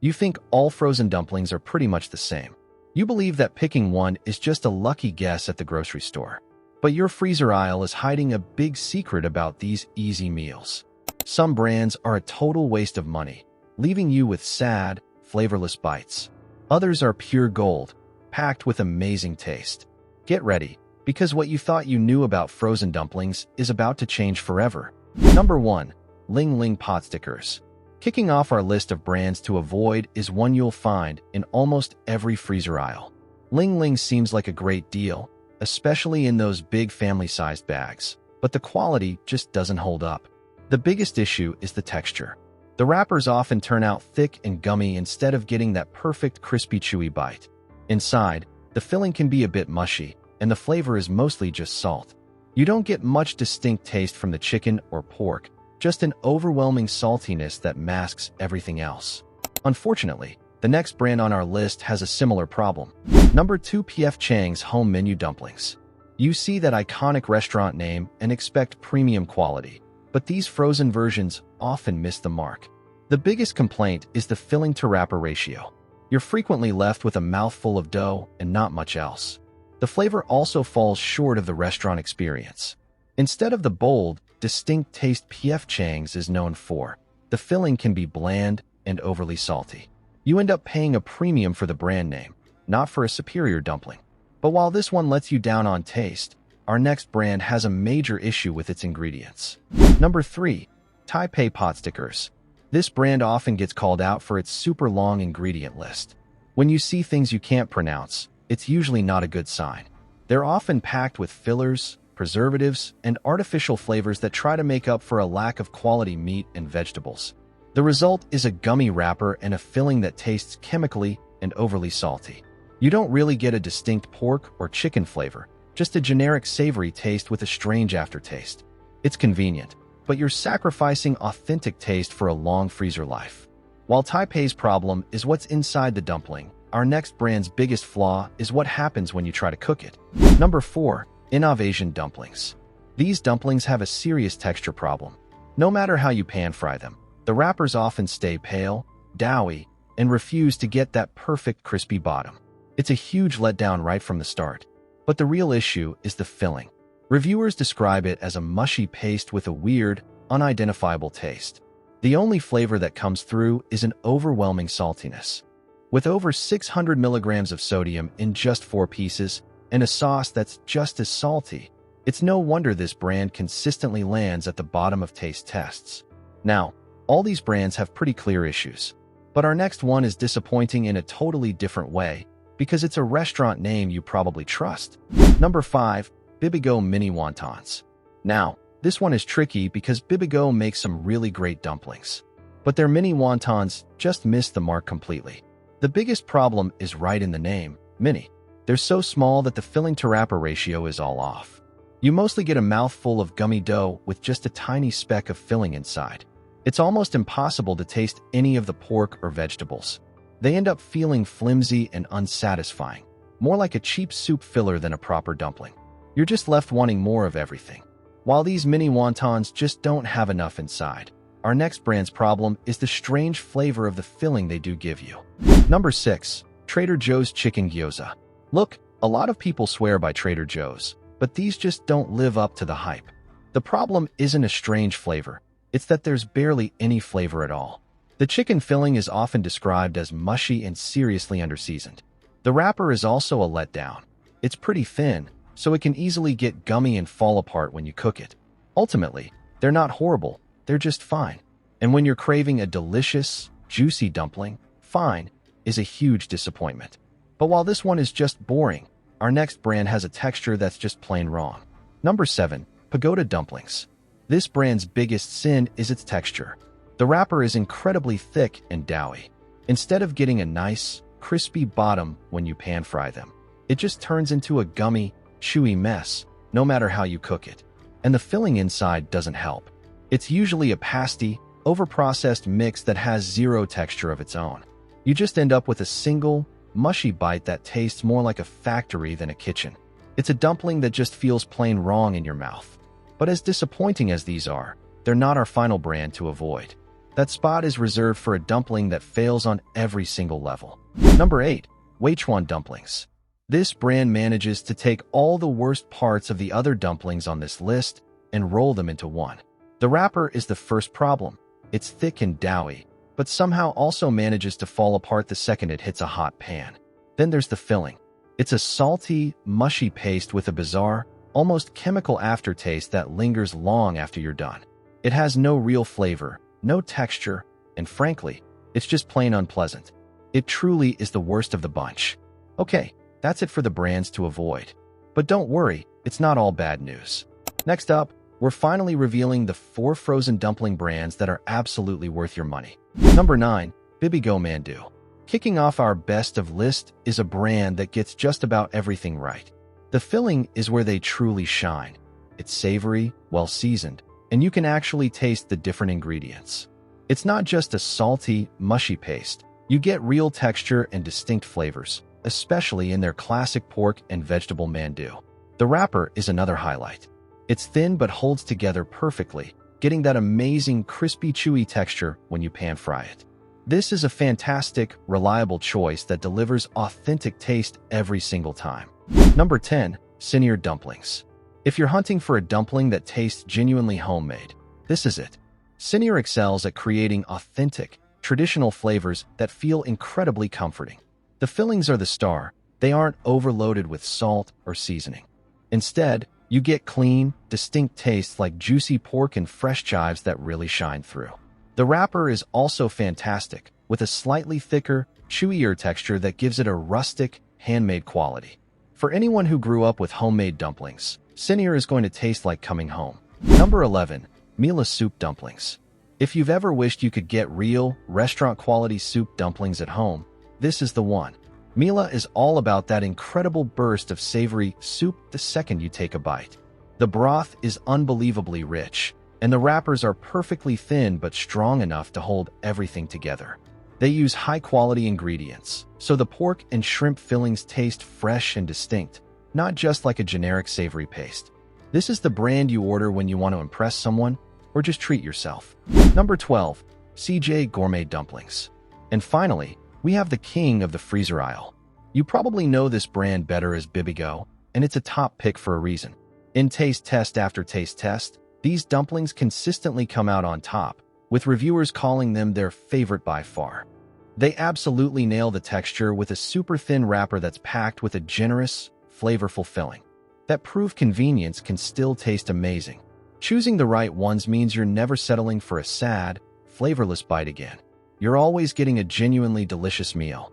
You think all frozen dumplings are pretty much the same. You believe that picking one is just a lucky guess at the grocery store. But your freezer aisle is hiding a big secret about these easy meals. Some brands are a total waste of money, leaving you with sad, flavorless bites. Others are pure gold, packed with amazing taste. Get ready, because what you thought you knew about frozen dumplings is about to change forever. Number 1. Ling Ling Pot Stickers. Kicking off our list of brands to avoid is one you'll find in almost every freezer aisle. Ling Ling seems like a great deal, especially in those big family-sized bags, but the quality just doesn't hold up. The biggest issue is the texture. The wrappers often turn out thick and gummy instead of getting that perfect crispy chewy bite. Inside, the filling can be a bit mushy, and the flavor is mostly just salt. You don't get much distinct taste from the chicken or pork, just an overwhelming saltiness that masks everything else. Unfortunately, the next brand on our list has a similar problem. Number 2. P.F. Chang's Home Menu Dumplings. You see that iconic restaurant name and expect premium quality, but these frozen versions often miss the mark. The biggest complaint is the filling to wrapper ratio. You're frequently left with a mouthful of dough and not much else. The flavor also falls short of the restaurant experience. Instead of the bold, distinct taste P.F. Chang's is known for, the filling can be bland and overly salty. You end up paying a premium for the brand name, not for a superior dumpling. But while this one lets you down on taste, our next brand has a major issue with its ingredients. Number 3. Taipei Pot Stickers. This brand often gets called out for its super long ingredient list. When you see things you can't pronounce, it's usually not a good sign. They're often packed with fillers, preservatives, and artificial flavors that try to make up for a lack of quality meat and vegetables. The result is a gummy wrapper and a filling that tastes chemically and overly salty. You don't really get a distinct pork or chicken flavor, just a generic savory taste with a strange aftertaste. It's convenient, but you're sacrificing authentic taste for a long freezer life. While Taipei's problem is what's inside the dumpling, our next brand's biggest flaw is what happens when you try to cook it. Number 4. Innovation Dumplings. These dumplings have a serious texture problem. No matter how you pan-fry them, the wrappers often stay pale, doughy, and refuse to get that perfect crispy bottom. It's a huge letdown right from the start. But the real issue is the filling. Reviewers describe it as a mushy paste with a weird, unidentifiable taste. The only flavor that comes through is an overwhelming saltiness. With over 600 milligrams of sodium in just 4 pieces, and a sauce that's just as salty, it's no wonder this brand consistently lands at the bottom of taste tests. Now, all these brands have pretty clear issues, but our next one is disappointing in a totally different way because it's a restaurant name you probably trust. Number 5. Bibigo Mini Wontons. Now, this one is tricky because Bibigo makes some really great dumplings, but their mini wontons just miss the mark completely. The biggest problem is right in the name, mini. They're so small that the filling to wrapper ratio is all off. You mostly get a mouthful of gummy dough with just a tiny speck of filling inside. It's almost impossible to taste any of the pork or vegetables. They end up feeling flimsy and unsatisfying, more like a cheap soup filler than a proper dumpling. You're just left wanting more of everything. While these mini wontons just don't have enough inside, our next brand's problem is the strange flavor of the filling they do give you. Number 6. Trader Joe's Chicken Gyoza. Look, a lot of people swear by Trader Joe's, but these just don't live up to the hype. The problem isn't a strange flavor, it's that there's barely any flavor at all. The chicken filling is often described as mushy and seriously underseasoned. The wrapper is also a letdown. It's pretty thin, so it can easily get gummy and fall apart when you cook it. Ultimately, they're not horrible, they're just fine. And when you're craving a delicious, juicy dumpling, fine is a huge disappointment. But while this one is just boring, our next brand has a texture that's just plain wrong. Number 7. Pagoda Dumplings. This brand's biggest sin is its texture. The wrapper is incredibly thick and doughy. Instead of getting a nice, crispy bottom when you pan-fry them, it just turns into a gummy, chewy mess, no matter how you cook it. And the filling inside doesn't help. It's usually a pasty, overprocessed mix that has zero texture of its own. You just end up with a single, mushy bite that tastes more like a factory than a kitchen. It's a dumpling that just feels plain wrong in your mouth. But as disappointing as these are, they're not our final brand to avoid. That spot is reserved for a dumpling that fails on every single level. Number 8. Weichuan dumplings. This brand manages to take all the worst parts of the other dumplings on this list and roll them into one. The wrapper is the first problem. It's thick and doughy, but somehow also manages to fall apart the second it hits a hot pan. Then there's the filling. It's a salty, mushy paste with a bizarre, almost chemical aftertaste that lingers long after you're done. It has no real flavor, no texture, and frankly, it's just plain unpleasant. It truly is the worst of the bunch. Okay, that's it for the brands to avoid. But don't worry, it's not all bad news. Next up, we're finally revealing the 4 frozen dumpling brands that are absolutely worth your money. Number 9. Bibigo Mandu. Kicking off our best of list is a brand that gets just about everything right. The filling is where they truly shine. It's savory, well-seasoned, and you can actually taste the different ingredients. It's not just a salty, mushy paste. You get real texture and distinct flavors, especially in their classic pork and vegetable mandu. The wrapper is another highlight. It's thin but holds together perfectly, getting that amazing crispy, chewy texture when you pan fry it. This is a fantastic, reliable choice that delivers authentic taste every single time. Number 10. Senior dumplings. If you're hunting for a dumpling that tastes genuinely homemade, this is it. Senior excels at creating authentic, traditional flavors that feel incredibly comforting. The fillings are the star. They aren't overloaded with salt or seasoning. Instead, you get clean, distinct tastes like juicy pork and fresh chives that really shine through. The wrapper is also fantastic, with a slightly thicker, chewier texture that gives it a rustic, handmade quality. For anyone who grew up with homemade dumplings, Senior is going to taste like coming home. Number 11. Mila Soup Dumplings. If you've ever wished you could get real, restaurant-quality soup dumplings at home, this is the one. Mila is all about that incredible burst of savory soup the second you take a bite. The broth is unbelievably rich, and the wrappers are perfectly thin but strong enough to hold everything together. They use high-quality ingredients, so the pork and shrimp fillings taste fresh and distinct, not just like a generic savory paste. This is the brand you order when you want to impress someone or just treat yourself. Number 12. CJ Gourmet Dumplings. And finally, we have the king of the freezer aisle. You probably know this brand better as Bibigo, and it's a top pick for a reason. In taste test after taste test, these dumplings consistently come out on top, with reviewers calling them their favorite by far. They absolutely nail the texture with a super thin wrapper that's packed with a generous, flavorful filling. That proved convenience can still taste amazing. Choosing the right ones means you're never settling for a sad, flavorless bite again. You're always getting a genuinely delicious meal.